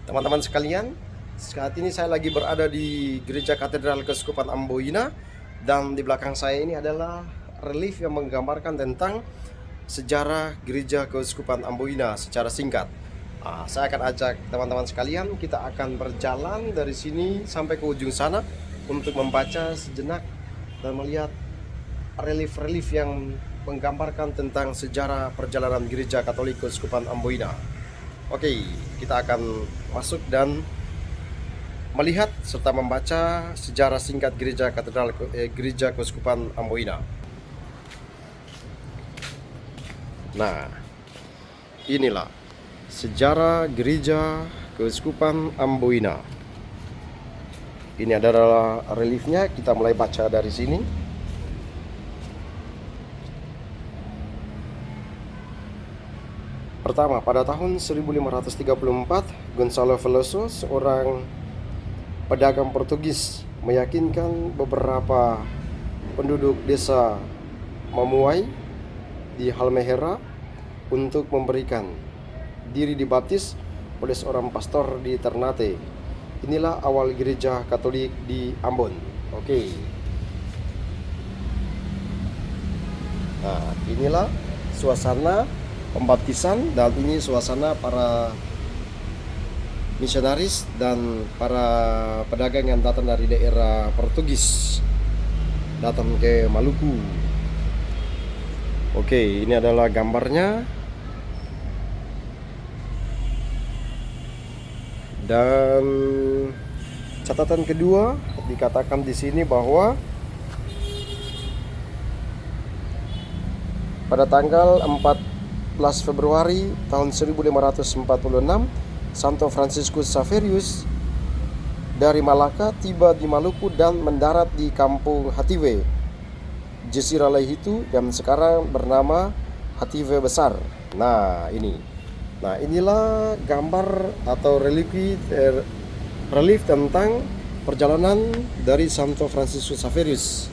Teman-teman sekalian, saat ini saya lagi berada di Gereja Katedral Keuskupan Amboina, dan di belakang saya ini adalah relief yang menggambarkan tentang sejarah Gereja Keuskupan Amboina secara singkat. Saya akan ajak teman-teman sekalian, kita akan berjalan dari sini sampai ke ujung sana untuk membaca sejenak dan melihat relief-relief yang menggambarkan tentang sejarah perjalanan Gereja Katolik Keuskupan Amboina. Oke, kita akan masuk dan melihat serta membaca sejarah singkat Gereja Keuskupan Amboina. Nah, inilah sejarah Gereja Keuskupan Amboina. Ini adalah reliefnya. Kita mulai baca dari sini. Pertama, pada tahun 1534, Gonçalo Veloso, seorang pedagang Portugis, meyakinkan beberapa penduduk desa Mamuai di Halmahera untuk memberikan diri dibaptis oleh seorang pastor di Ternate. Inilah awal gereja Katolik di Ambon. Oke. Nah, inilah suasana pembaptisan, dan ini suasana para misionaris dan para pedagang yang datang dari daerah Portugis datang ke Maluku. Oke, ini adalah gambarnya. Dan catatan kedua, dikatakan di sini bahwa pada tanggal 14 Februari tahun 1546, Santo Franciscus Xaverius dari Malaka tiba di Maluku dan mendarat di kampung Hative, Jazirah Laihitu yang sekarang bernama Hative Besar. Nah, inilah gambar atau relief tentang perjalanan dari Santo Franciscus Xaverius.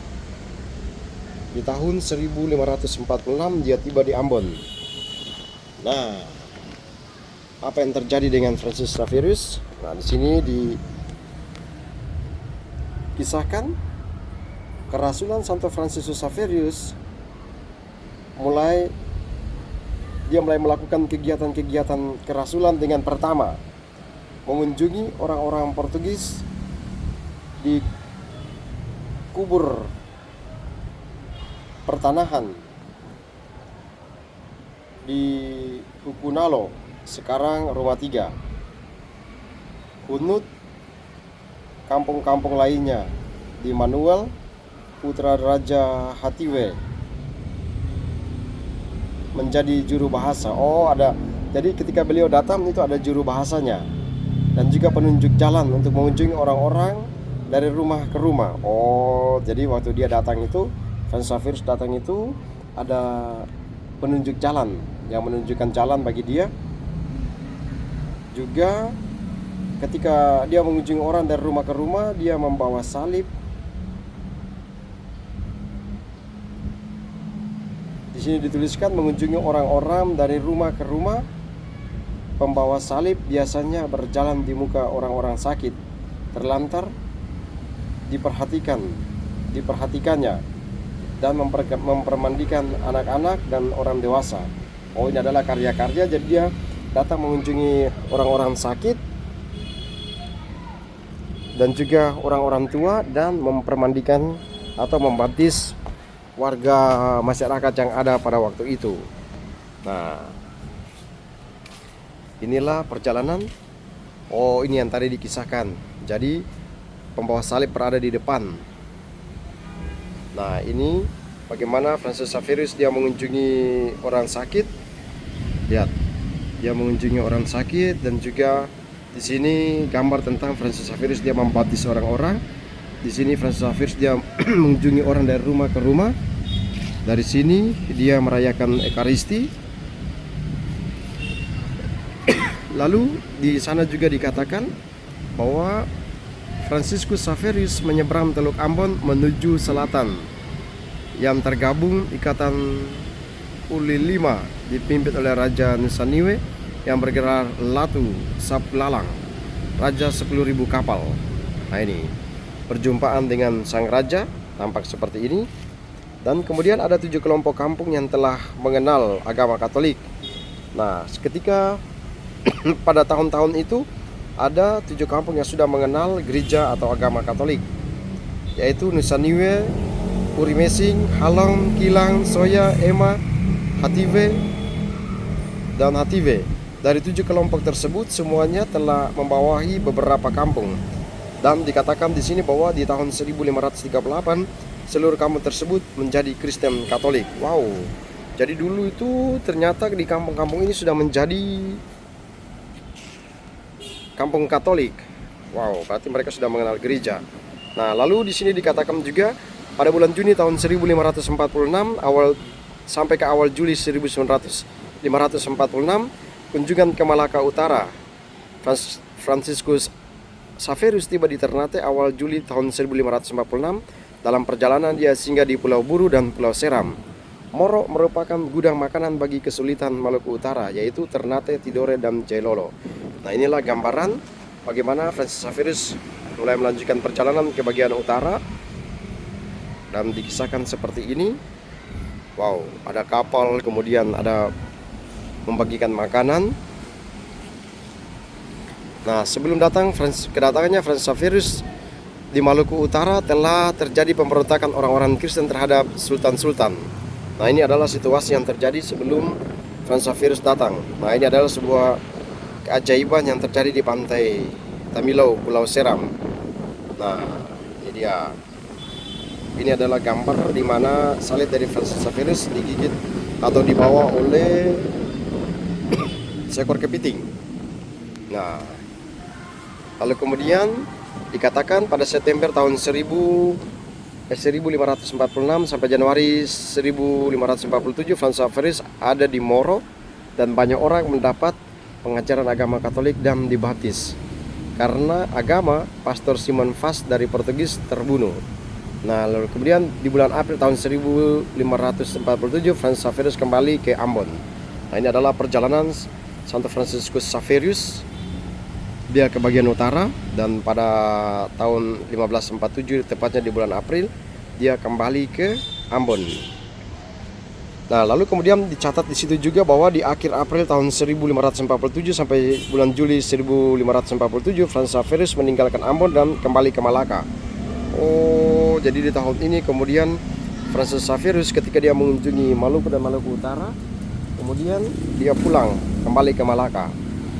Di tahun 1546 dia tiba di Ambon. Nah, apa yang terjadi dengan Francis Xaverius? Nah, di sini dikisahkan kerasulan Santo Franciscus Xaverius mulai melakukan kegiatan-kegiatan kerasulan dengan pertama mengunjungi orang-orang Portugis di kubur pertanahan di Ukunalo, sekarang Rumah 3, Hunut, kampung-kampung lainnya di Manuel, putra Raja Hative, menjadi juru bahasa. Jadi ketika beliau datang itu ada juru bahasanya dan juga penunjuk jalan untuk mengunjungi orang-orang dari rumah ke rumah. Jadi waktu dia datang itu, Francis Xaverius datang itu, ada penunjuk jalan yang menunjukkan jalan bagi dia. Juga ketika dia mengunjungi orang dari rumah ke rumah, dia membawa salib. Di sini dituliskan mengunjungi orang-orang dari rumah ke rumah. Pembawa salib biasanya berjalan di muka orang-orang sakit, terlantar, diperhatikannya dan mempermandikan anak-anak dan orang dewasa. Ini adalah karya-karya. Jadi dia datang mengunjungi orang-orang sakit dan juga orang-orang tua dan mempermandikan atau membaptis warga masyarakat yang ada pada waktu itu. Nah, inilah perjalanan. Ini yang tadi dikisahkan. Jadi pembawa salib berada di depan. Nah, ini bagaimana Francis Xaverius dia mengunjungi orang sakit. Lihat, dia mengunjungi orang sakit, dan juga di sini gambar tentang Francis Xaverius dia membaptis orang-orang. Di sini Francis Xaverius dia mengunjungi orang dari rumah ke rumah. Dari sini dia merayakan Ekaristi. Lalu di sana juga dikatakan bahwa Franciscus Xaverius menyeberang Teluk Ambon menuju selatan, yang tergabung Ikatan Uli 5 dipimpin oleh Raja Nusaniwe yang bergelar Latu Sapulalang. raja 10.000 kapal. Nah ini perjumpaan dengan sang raja tampak seperti ini. Dan kemudian ada 7 kelompok kampung yang telah mengenal agama Katolik. Nah ketika pada tahun-tahun itu ada 7 kampung yang sudah mengenal gereja atau agama Katolik, yaitu Nusa Niue, Urimesing, Halong, Kilang, Soya, Ema, Hative, dan Hative. Dari 7 kelompok tersebut semuanya telah membawahi beberapa kampung. Dan dikatakan di sini bahwa di tahun 1538 seluruh kampung tersebut menjadi Kristen Katolik. Wow. Jadi dulu itu ternyata di kampung-kampung ini sudah menjadi kampung Katolik. Wow, berarti mereka sudah mengenal gereja. Nah, lalu di sini dikatakan juga pada bulan Juni tahun 1546 sampai ke awal Juli 1546 kunjungan ke Malaka Utara. Franciscus Xaverius tiba di Ternate awal Juli tahun 1546. Dalam perjalanan dia singgah di Pulau Buru dan Pulau Seram. Moro merupakan gudang makanan bagi kesulitan Maluku Utara, yaitu Ternate, Tidore, dan Jailolo. Nah inilah gambaran bagaimana Francis Xaverius mulai melanjutkan perjalanan ke bagian utara. Dan dikisahkan seperti ini. Wow, ada kapal, kemudian ada membagikan makanan. Nah sebelum kedatangannya Francis Xaverius di Maluku Utara telah terjadi pemberontakan orang-orang Kristen terhadap sultan-sultan. Nah ini adalah situasi yang terjadi sebelum Francis Xaverius datang. Nah ini adalah sebuah keajaiban yang terjadi di pantai Tamilau, Pulau Seram. Nah ini dia. Ini adalah gambar di mana salib dari Francis Xaverius digigit atau dibawa oleh seekor kepiting. Nah lalu kemudian dikatakan pada September tahun 1546 sampai Januari 1547 Francis Xaverius ada di Moro dan banyak orang mendapat pengajaran agama Katolik dan dibaptis. Karena agama, Pastor Simon Vaz dari Portugis terbunuh. Nah lalu kemudian di bulan April tahun 1547 Francis Xaverius kembali ke Ambon. Nah ini adalah perjalanan Santo Franciscus Xaverius. Dia ke bagian utara dan pada tahun 1547 tepatnya di bulan April dia kembali ke Ambon. Nah, lalu kemudian dicatat di situ juga bahwa di akhir April tahun 1547 sampai bulan Juli 1547 Francis Xaverius meninggalkan Ambon dan kembali ke Malaka. Oh, jadi di tahun ini kemudian Francis Xaverius ketika dia mengunjungi Maluku dan Maluku Utara, kemudian dia pulang kembali ke Malaka.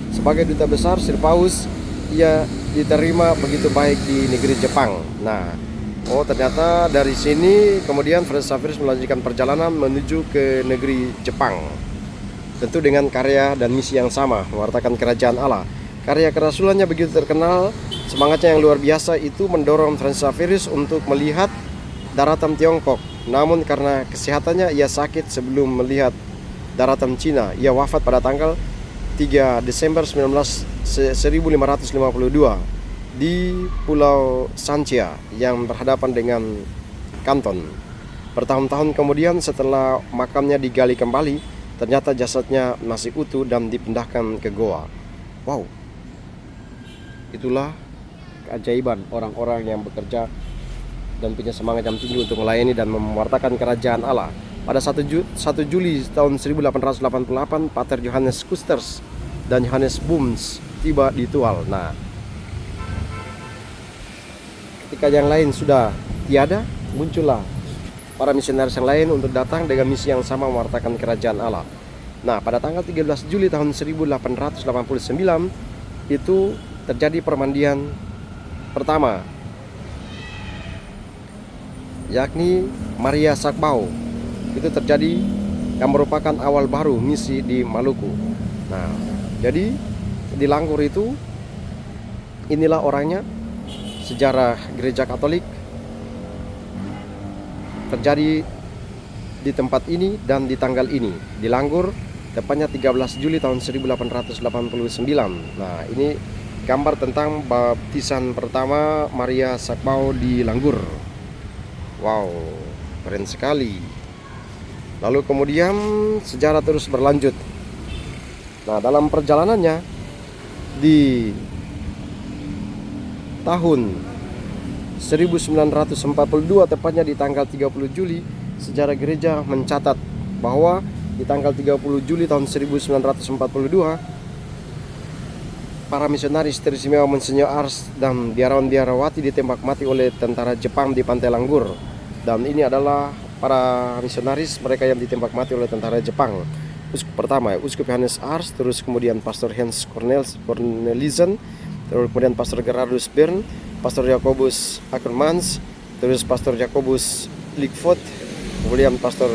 Sebagai duta besar Sir Paus, ia diterima begitu baik di negeri Jepang. Nah, ternyata dari sini kemudian Francis Xaverius melanjutkan perjalanan menuju ke negeri Jepang. Tentu dengan karya dan misi yang sama, mewartakan kerajaan Allah. Karya kerasulannya begitu terkenal, semangatnya yang luar biasa itu mendorong Francis Xaverius untuk melihat daratan Tiongkok. Namun karena kesehatannya ia sakit sebelum melihat daratan Cina. Ia wafat pada tanggal 3 Desember 1552 di Pulau Sanchia yang berhadapan dengan Kanton. Bertahun-tahun kemudian setelah makamnya digali kembali, ternyata jasadnya masih utuh dan dipindahkan ke goa. Wow, itulah keajaiban orang-orang yang bekerja dan punya semangat yang tinggi untuk melayani dan mewartakan kerajaan Allah. Pada 1 Juli tahun 1888, Pater Johannes Kusters dan Johannes Booms tiba di Tual. Nah, ketika yang lain sudah tiada, muncullah para misionaris yang lain untuk datang dengan misi yang sama mewartakan kerajaan Allah. Nah, pada tanggal 13 Juli tahun 1889 itu terjadi permandian pertama, yakni Maria Sakbau. Itu terjadi yang merupakan awal baru misi di Maluku. Nah, jadi di Langgur itu inilah orangnya. Sejarah gereja Katolik terjadi di tempat ini dan di tanggal ini di Langgur, tepatnya 13 Juli tahun 1889. Nah, ini gambar tentang baptisan pertama Maria Sakbau di Langgur. Wow, keren sekali. Lalu kemudian sejarah terus berlanjut. Nah, dalam perjalanannya di tahun 1942, tepatnya di tanggal 30 Juli, sejarah gereja mencatat bahwa di tanggal 30 Juli tahun 1942, para misionaris teristimewa Monsinyur Ars dan biarawan-biarawati ditembak mati oleh tentara Jepang di Pantai Langgur. Dan ini adalah para misionaris mereka yang ditembak mati oleh tentara Jepang. Uskup pertama, Uskup Johannes Ars, terus kemudian Pastor Hans Cornelissen, terus kemudian Pastor Gerardus Bern, Pastor Jacobus Ackermans, terus Pastor Jacobus Ligfoot, kemudian Pastor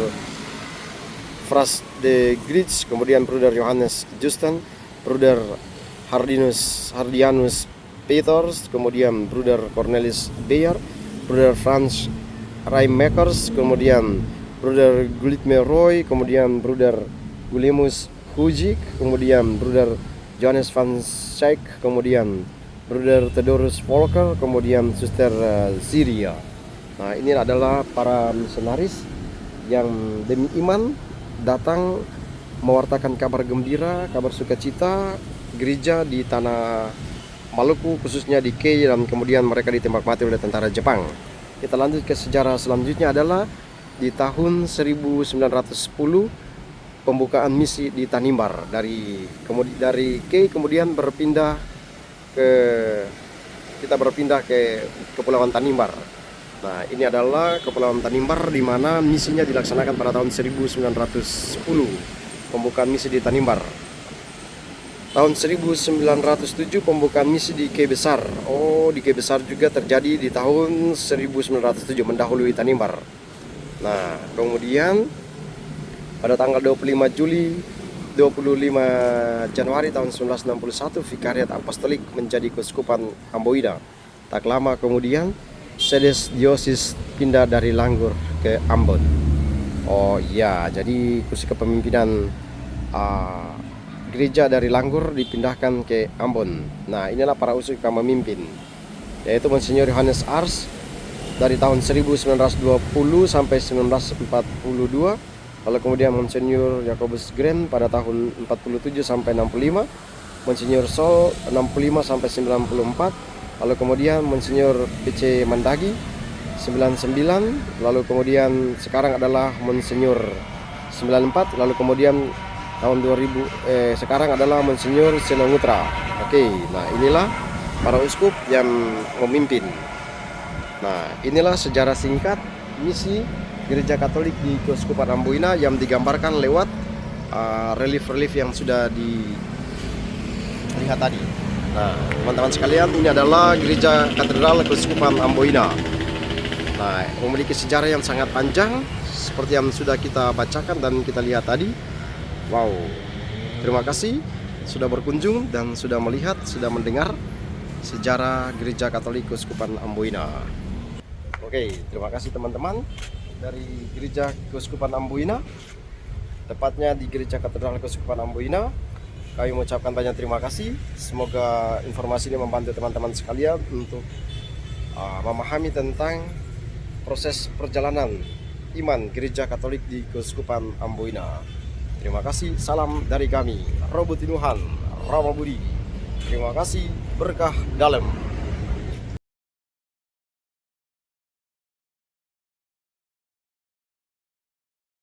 Fras de Grits, kemudian Bruder Johannes Justin, Bruder Hardianus Peters, kemudian Bruder Cornelis Beyer, Bruder Franz Raimakers, kemudian Bruder Gulitme Roy, kemudian Bruder Gulemus Hujik, kemudian Bruder Johannes van Schaik, kemudian Bruder Theodorus Volker, kemudian Suster Ziria. Nah, ini adalah para misionaris yang demi iman datang mewartakan kabar gembira, kabar sukacita gereja di tanah Maluku, khususnya di Kei, dan kemudian mereka ditembak mati oleh tentara Jepang. Kita lanjut ke sejarah selanjutnya adalah di tahun 1910 pembukaan misi di Tanimbar. Dari Kei kemudian kita berpindah ke Kepulauan Tanimbar. Nah, ini adalah Kepulauan Tanimbar di mana misinya dilaksanakan pada tahun 1910. Pembukaan misi di Tanimbar. Tahun 1907 pembukaan misi di Kei Besar. Oh, di Kei Besar juga terjadi di tahun 1907, mendahului Tanimbar. Nah, kemudian pada tanggal 25 Januari tahun 1961 Vikariat Apostolik menjadi Keuskupan Amboina. Tak lama kemudian Sedes Diosis pindah dari Langgur ke Ambon. Oh iya, jadi kursi kepemimpinan gereja dari Langgur dipindahkan ke Ambon. Nah, inilah para uskup yang memimpin, yaitu Monsinyur Johannes Ars dari tahun 1920 sampai 1942. Lalu kemudian Monsinyur Jacobus Gren pada tahun 47 sampai 65, Monsinyur Sol 65 sampai 94, lalu kemudian Monsinyur PC Mandagi 99, lalu kemudian sekarang adalah Monsinyur 94, lalu kemudian tahun 2000 sekarang adalah Monsinyur Senongutra. Oke, nah inilah para uskup yang memimpin. Nah, inilah sejarah singkat misi Gereja Katolik di Keuskupan Amboina yang digambarkan lewat relief-relief yang sudah dilihat tadi. Nah, teman-teman sekalian, ini adalah Gereja Katedral Keuskupan Amboina. Nah, memiliki sejarah yang sangat panjang seperti yang sudah kita bacakan dan kita lihat tadi. Wow, terima kasih sudah berkunjung dan sudah melihat, sudah mendengar sejarah Gereja Katolik Keuskupan Amboina. Oke, terima kasih teman-teman dari Gereja Keuskupan Amboina, tepatnya di Gereja Katedral Keuskupan Amboina. Kami mengucapkan banyak terima kasih. Semoga informasi ini membantu teman-teman sekalian untuk memahami tentang proses perjalanan iman Gereja Katolik di Keuskupan Amboina. Terima kasih, salam dari kami, Robo Tinuhan, Rama Budi. Terima kasih, berkah dalam.